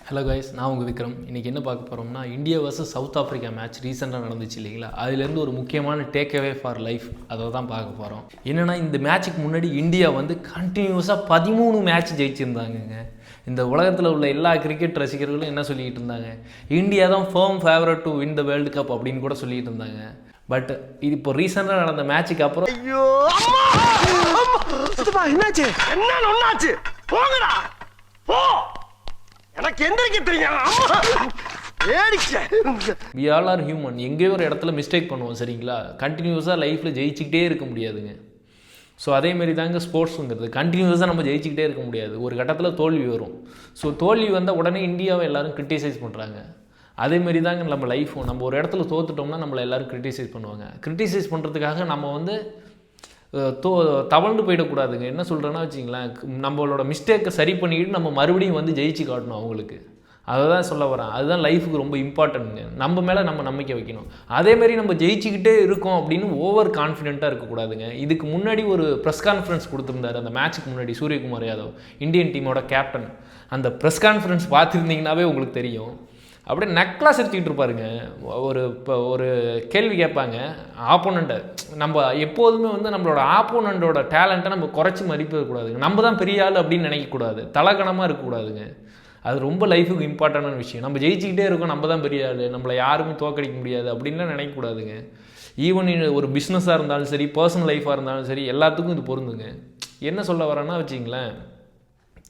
Hello guys, நான் உங்கள் விக்ரம். இன்றைக்கி என்ன பார்க்க போகிறோம்னா, India versus south Africa match ரீசெண்டாக நடந்துச்சு இல்லைங்களா? அதுலேருந்து ஒரு முக்கியமான டேக் அவே ஃபார் லைஃப் அதை தான் பார்க்க போகிறோம். என்னென்னா, இந்த மேட்ச்சுக்கு முன்னாடி இந்தியா வந்து கண்டினியூஸாக 13 மேட்ச் ஜெயிச்சிருந்தாங்கங்க. இந்த உலகத்தில் உள்ள எல்லா கிரிக்கெட் ரசிகர்களும் என்ன சொல்லிக்கிட்டு இருந்தாங்க, இந்தியா தான் firm favourite to win the world cup அப்படின்னு கூட சொல்லிட்டு இருந்தாங்க. பட் இது இப்போ ரீசெண்டாக நடந்த மேட்சுக்கு அப்புறம் என்னாச்சு போங்கடா போ, எனக்கு எந்திரிக்க தெரியும். we all are human. எங்கேயோ ஒரு இடத்துல மிஸ்டேக் பண்ணுவோம், சரிங்களா? கண்டினியூஸாக லைஃப்பில் ஜெயிச்சிக்கிட்டே இருக்க முடியாதுங்க. ஸோ அதேமாரி தாங்க ஸ்போர்ட்ஸுங்கிறது. கண்டினியூஸாக நம்ம ஜெயிச்சிக்கிட்டே இருக்க முடியாது. ஒரு கட்டத்தில் தோல்வி வரும். ஸோ தோல்வி வந்தால் உடனே இந்தியாவை எல்லோரும் கிரிட்டிசைஸ் பண்ணுறாங்க. அதேமாரி தாங்க நம்ம லைஃப்பும். நம்ம ஒரு இடத்துல தோத்துட்டோம்னா நம்மளை எல்லோரும் கிரிட்டிசைஸ் பண்ணுவாங்க. கிரிட்டிசைஸ் பண்ணுறதுக்காக நம்ம வந்து தவழ்ந்து போயிடக்கூடாதுங்க. என்ன சொல்கிறேன்னா வச்சிங்களேன், நம்மளோட மிஸ்டேக்கை சரி பண்ணிக்கிட்டு நம்ம மறுபடியும் வந்து ஜெயிச்சு காட்டணும் அவங்களுக்கு. அதை தான் சொல்ல வரேன். அதுதான் லைஃபுக்கு ரொம்ப இம்பார்ட்டன்ட்டுங்க. நம்ம மேலே நம்ம நம்பிக்கை வைக்கணும். அதேமாரி நம்ம ஜெயிச்சுக்கிட்டே இருக்கோம் அப்படின்னு ஓவர் கான்ஃபிடென்ட்டாக இருக்கக்கூடாதுங்க. இதுக்கு முன்னாடி ஒரு ப்ரெஸ் கான்ஃபரன்ஸ் கொடுத்துருந்தாரு அந்த மேட்ச்சுக்கு முன்னாடி சூரியகுமார் யாதவ், இந்தியன் டீமோட கேப்டன். அந்த ப்ரெஸ் கான்ஃபரன்ஸ் பார்த்துருந்தீங்கன்னாவே உங்களுக்கு தெரியும். அப்படியே நெக்லாஸ் எடுத்துக்கிட்டு இருப்பாருங்க. இப்போ ஒரு கேள்வி கேட்பாங்க ஆப்போனண்ட்டை. நம்ம எப்போதுமே வந்து நம்மளோட ஆப்போனண்ட்டோட டேலண்ட்டை நம்ம குறைச்சி மதிப்பிடக்கூடாதுங்க. நம்ம தான் பெரிய ஆள் அப்படின்னு நினைக்கக்கூடாது. தலகணமாக இருக்கக்கூடாதுங்க. அது ரொம்ப லைஃபுக்கு இம்பார்ட்டண்டான விஷயம். நம்ம ஜெயிச்சிக்கிட்டே இருக்கோம், நம்ம தான் பெரிய ஆள், நம்மளை யாருமே தோக்கடிக்க முடியாது அப்படின்லாம் நினைக்கக்கூடாதுங்க. ஈவன் ஒரு பிஸ்னஸாக இருந்தாலும் சரி, பர்சனல் லைஃபாக இருந்தாலும் சரி, எல்லாத்துக்கும் இது பொருந்துங்க. என்ன சொல்ல வரேன்னா வச்சிங்களேன்,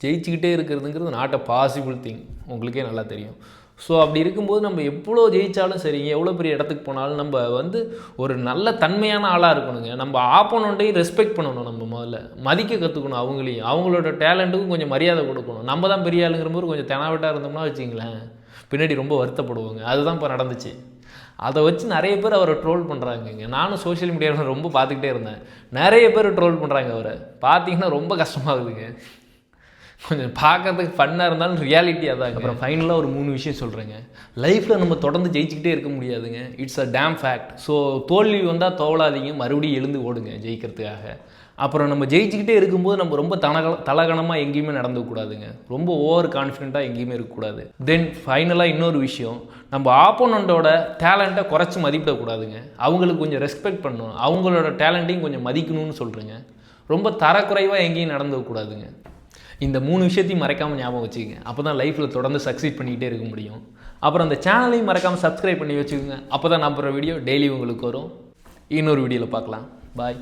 ஜெயிச்சுக்கிட்டே இருக்கிறதுங்கிறது நாட் அ பாசிபிள் திங், உங்களுக்கே நல்லா தெரியும். ஸோ அப்படி இருக்கும்போது நம்ம எவ்வளோ ஜெயித்தாலும் சரி, எவ்வளோ பெரிய இடத்துக்கு போனாலும் நம்ம வந்து ஒரு நல்ல தன்மையான ஆளாக இருக்கணுங்க. நம்ம ஆப்போனண்ட்டையும் ரெஸ்பெக்ட் பண்ணணும். நம்ம முதல்ல மதிக்க கற்றுக்கணும். அவங்களையும் அவங்களோட டேலண்ட்டுக்கும் கொஞ்சம் மரியாதை கொடுக்கணும். நம்ம தான் பெரிய ஆளுங்கிற போது கொஞ்சம் தெனாவட்டாக இருந்தோம்னா வச்சிங்களேன், பின்னாடி ரொம்ப வருத்தப்படுவோங்க. அதுதான் இப்போ நடந்துச்சு. அதை வச்சு நிறைய பேர் அவரை ட்ரோல் பண்ணுறாங்கங்க. நானும் சோஷியல் மீடியாவில் ரொம்ப பார்த்துக்கிட்டே இருந்தேன். நிறைய பேர் ட்ரோல் பண்ணுறாங்க அவரை. பார்த்தீங்கன்னா ரொம்ப கஷ்டமாகுதுங்க. கொஞ்சம் பார்க்கறதுக்கு ஃபன்னாக இருந்தாலும் ரியாலிட்டியாக தான். அப்புறம் ஃபைனலாக ஒரு 3 விஷயம் சொல்கிறேங்க. லைஃப்பில் நம்ம தொடர்ந்து ஜெயிச்சுக்கிட்டே இருக்க முடியாதுங்க. It's a damn fact. So தோல்வி வந்தால் தோவலாதீங்க, மறுபடியும் எழுந்து ஓடுங்க ஜெயிக்கிறதுக்காக. அப்புறம் நம்ம ஜெயிச்சுக்கிட்டே இருக்கும்போது நம்ம ரொம்ப தலகணமாக எங்கேயுமே நடந்துக்கூடாதுங்க. ரொம்ப ஓவர் கான்ஃபிடென்ட்டாக எங்கேயுமே இருக்கக்கூடாது. தென் ஃபைனலாக இன்னொரு விஷயம், நம்ம ஆப்போனண்ட்டோட டேலண்ட்டை குறைச்சி மதிப்பிடக்கூடாதுங்க. அவங்களுக்கு கொஞ்சம் ரெஸ்பெக்ட் பண்ணணும், அவங்களோட டேலண்ட்டையும் கொஞ்சம் மதிக்கணும்னு சொல்கிறேங்க. ரொம்ப தரக்குறைவாக எங்கேயும் நடந்துக்கூடாதுங்க. இந்த 3 விஷயத்தையும் மறக்காமல் ஞாபகம் வச்சுக்கோங்க. அப்போ தான் லைஃப்பில் தொடர்ந்து சக்சீட் பண்ணிக்கிட்டே இருக்க முடியும். அப்புறம் அந்த சேனலையும் மறக்காமல் சப்ஸ்கிரைப் பண்ணி வச்சுக்கோங்க. அப்போ தான் நான் போகிற வீடியோ டெய்லி உங்களுக்கு வரும். இன்னொரு வீடியோவில் பார்க்கலாம். பாய்.